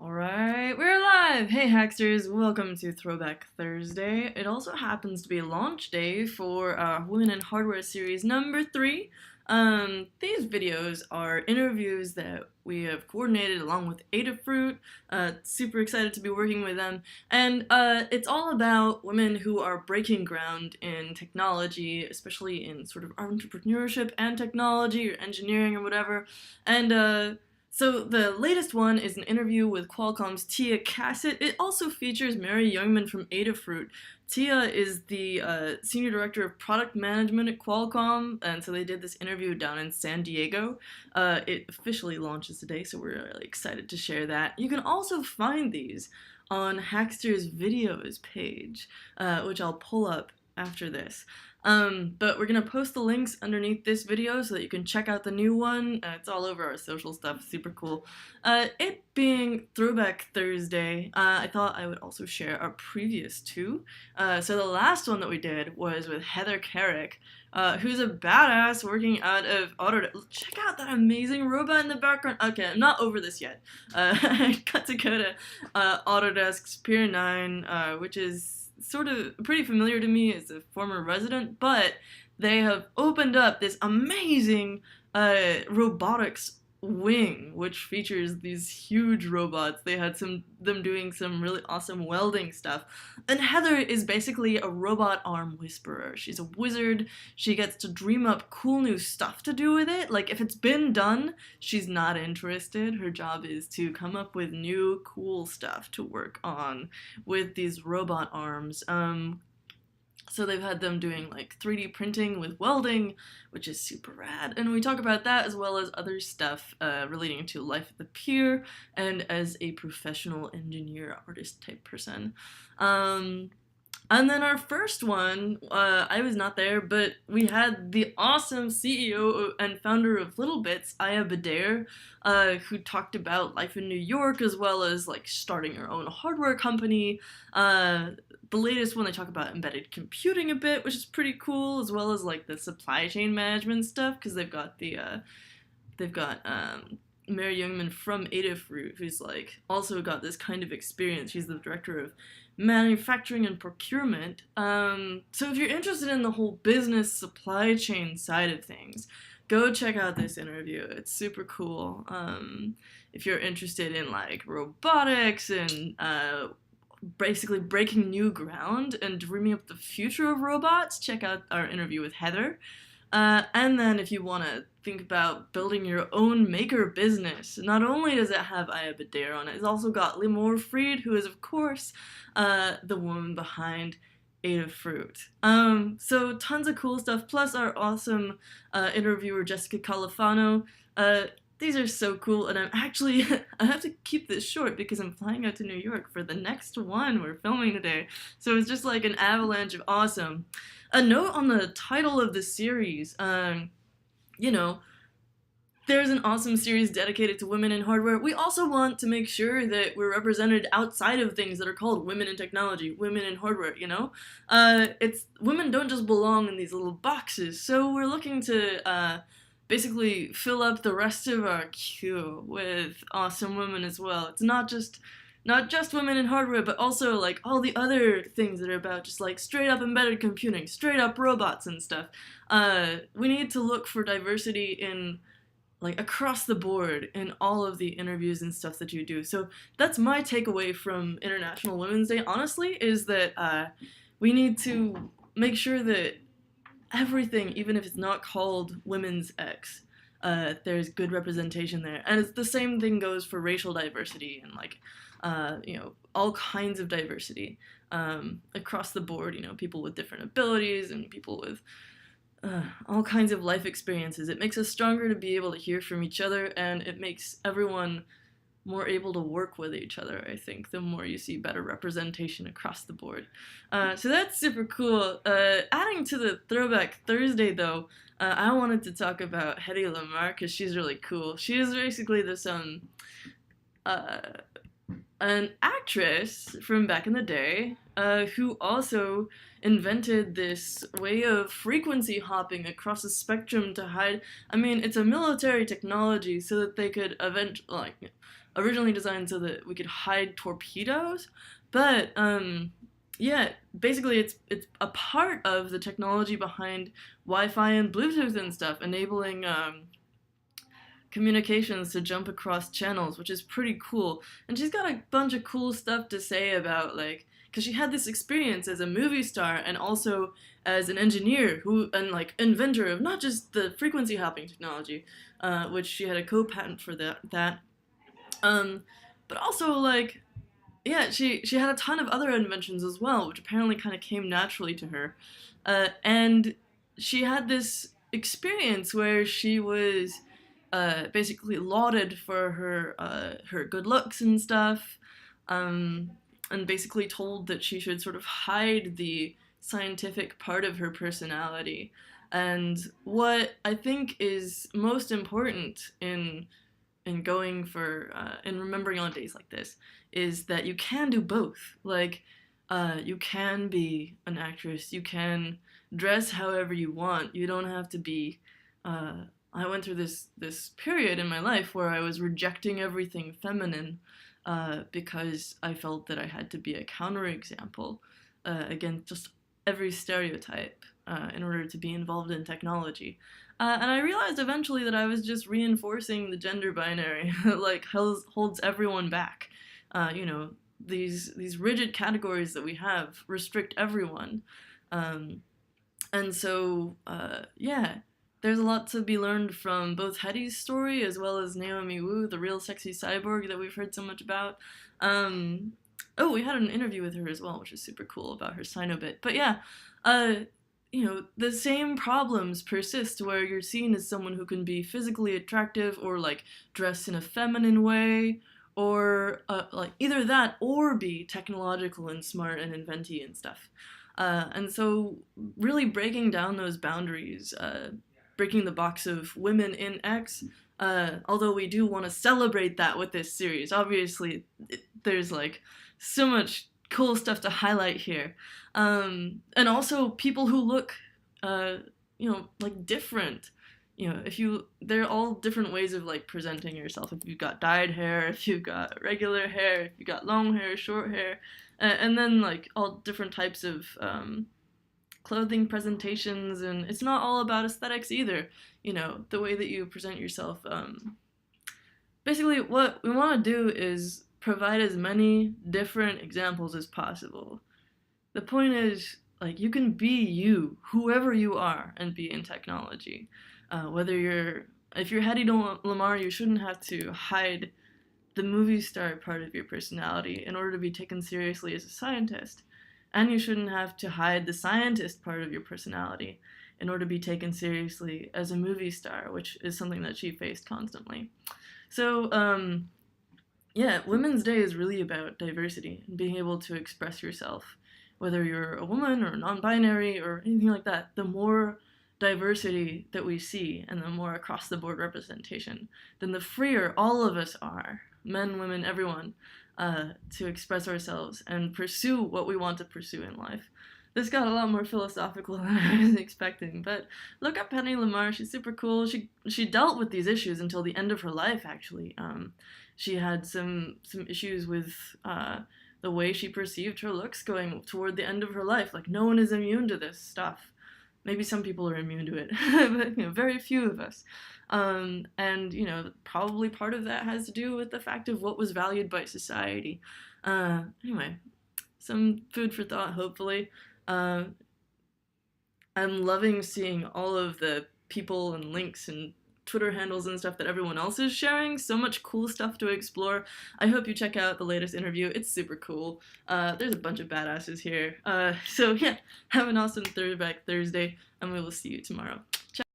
Alright, we're live! Hey Hacksters, welcome to Throwback Thursday. It also happens to be launch day for Women in Hardware series number 3. These videos are interviews that we have coordinated along with Adafruit. Super excited to be working with them. And it's all about women who are breaking ground in technology, especially in sort of entrepreneurship and technology or engineering or whatever. And so the latest one is an interview with Qualcomm's Tia Cassett. It also features Mary Youngman from Adafruit. Tia is the Senior Director of Product Management at Qualcomm, and so they did this interview down in San Diego. It officially launches today, so we're really excited to share that. You can also find these on Hackster's videos page, which I'll pull up after this. But we're gonna post the links underneath this video so that you can check out the new one. It's all over our social stuff, super cool. It being Throwback Thursday, I thought I would also share our previous two. So the last one that we did was with Heather Carrick, who's a badass working out of Autodesk. Check out that amazing robot in the background. Okay, I'm not over this yet. I got to go to Autodesk's Pier 9, which is sort of pretty familiar to me as a former resident, but they have opened up this amazing robotics wing, which features these huge robots. They had them doing some really awesome welding stuff. And Heather is basically a robot arm whisperer. She's a wizard. She gets to dream up cool new stuff to do with it. Like, if it's been done, she's not interested. Her job is to come up with new cool stuff to work on with these robot arms. So they've had them doing like 3D printing with welding, which is super rad. And we talk about that as well as other stuff relating to life at the pier and as a professional engineer, artist type person. And then our first one, I was not there, but we had the awesome CEO and founder of Little Bits, Aya Bader, who talked about life in New York as well as like starting her own hardware company. The latest one, they talk about embedded computing a bit, which is pretty cool, as well as like the supply chain management stuff, because they've got Mary Youngman from Adafruit, who's like also got this kind of experience. She's the director of manufacturing and procurement. So if you're interested in the whole business supply chain side of things, go check out this interview. It's super cool. If you're interested in like robotics and basically breaking new ground and dreaming up the future of robots, check out our interview with Heather. And then if you want to think about building your own maker business, not only does it have Aya Bader on it, it's also got Limor Fried, who is of course the woman behind Adafruit. So tons of cool stuff, plus our awesome interviewer Jessica Califano. These are so cool, and I have to keep this short because I'm flying out to New York for the next one we're filming today. So it's just like an avalanche of awesome. A note on the title of the series, there's an awesome series dedicated to women in hardware. We also want to make sure that we're represented outside of things that are called women in technology, women in hardware, It's women don't just belong in these little boxes, so we're looking to basically fill up the rest of our queue with awesome women as well. It's not just women in hardware, but also like all the other things that are about just like straight up embedded computing, straight up robots and stuff. We need to look for diversity in like across the board in all of the interviews and stuff that you do. So that's my takeaway from International Women's Day, honestly, is that we need to make sure that everything, even if it's not called Women's X, there's good representation there. And it's the same thing goes for racial diversity and like, all kinds of diversity across the board, people with different abilities and people with all kinds of life experiences. It makes us stronger to be able to hear from each other, and it makes everyone more able to work with each other, I think, the more you see better representation across the board. So that's super cool. Adding to the Throwback Thursday, though, I wanted to talk about Hedy Lamarr, because she's really cool. She is basically this, an actress from back in the day, who also invented this way of frequency hopping across a spectrum to hide. I mean, it's a military technology so that they could originally designed so that we could hide torpedoes, but yeah, basically it's a part of the technology behind Wi-Fi and Bluetooth and stuff, enabling communications to jump across channels, which is pretty cool. And she's got a bunch of cool stuff to say about, like, because she had this experience as a movie star and also as an engineer and like inventor of not just the frequency hopping technology, which she had a co-patent for that, but also like, yeah, she had a ton of other inventions as well, which apparently kind of came naturally to her, and she had this experience where she was basically lauded for her good looks and stuff, um, and basically told that she should sort of hide the scientific part of her personality. And what I think is most important in going for in remembering on days like this is that you can do both. Like, you can be an actress, you can dress however you want. You don't have to be. I went through this period in my life where I was rejecting everything feminine because I felt that I had to be a counterexample against just every stereotype in order to be involved in technology. And I realized eventually that I was just reinforcing the gender binary that like holds everyone back. You know, these rigid categories that we have restrict everyone. And so, yeah, there's a lot to be learned from both Hetty's story as well as Naomi Wu, the real sexy cyborg that we've heard so much about. Oh, we had an interview with her as well, which is super cool about her Sinobit. But yeah, uh, you know, the same problems persist where you're seen as someone who can be physically attractive or like dress in a feminine way, or like either that or be technological and smart and inventy and stuff. And so, really breaking down those boundaries, breaking the box of women in X. Although we do want to celebrate that with this series, obviously there's like so much cool stuff to highlight here, and also people who look, you know, like different. You know, they're all different ways of like presenting yourself. If you've got dyed hair, if you've got regular hair, if you've got long hair, short hair, and then like all different types of clothing presentations, and it's not all about aesthetics either. You know, the way that you present yourself. Basically, what we want to do is provide as many different examples as possible. The point is, like, you can be you, whoever you are, and be in technology. If you're Hedy Lamarr, you shouldn't have to hide the movie star part of your personality in order to be taken seriously as a scientist. And you shouldn't have to hide the scientist part of your personality in order to be taken seriously as a movie star, which is something that she faced constantly. So, yeah, Women's Day is really about diversity and being able to express yourself, whether you're a woman or non-binary or anything like that. The more diversity that we see and the more across-the-board representation, then the freer all of us are, men, women, everyone, to express ourselves and pursue what we want to pursue in life. This got a lot more philosophical than I was expecting, but look up Hedy Lamarr. She's super cool. She dealt with these issues until the end of her life, actually. She had some issues with the way she perceived her looks going toward the end of her life. Like, no one is immune to this stuff. Maybe some people are immune to it, but you know, very few of us. And you know, probably part of that has to do with the fact of what was valued by society. Anyway, some food for thought, hopefully. I'm loving seeing all of the people and links and Twitter handles and stuff that everyone else is sharing. So much cool stuff to explore. I hope you check out the latest interview. It's super cool. There's a bunch of badasses here. So yeah, have an awesome Throwback Thursday, and we will see you tomorrow.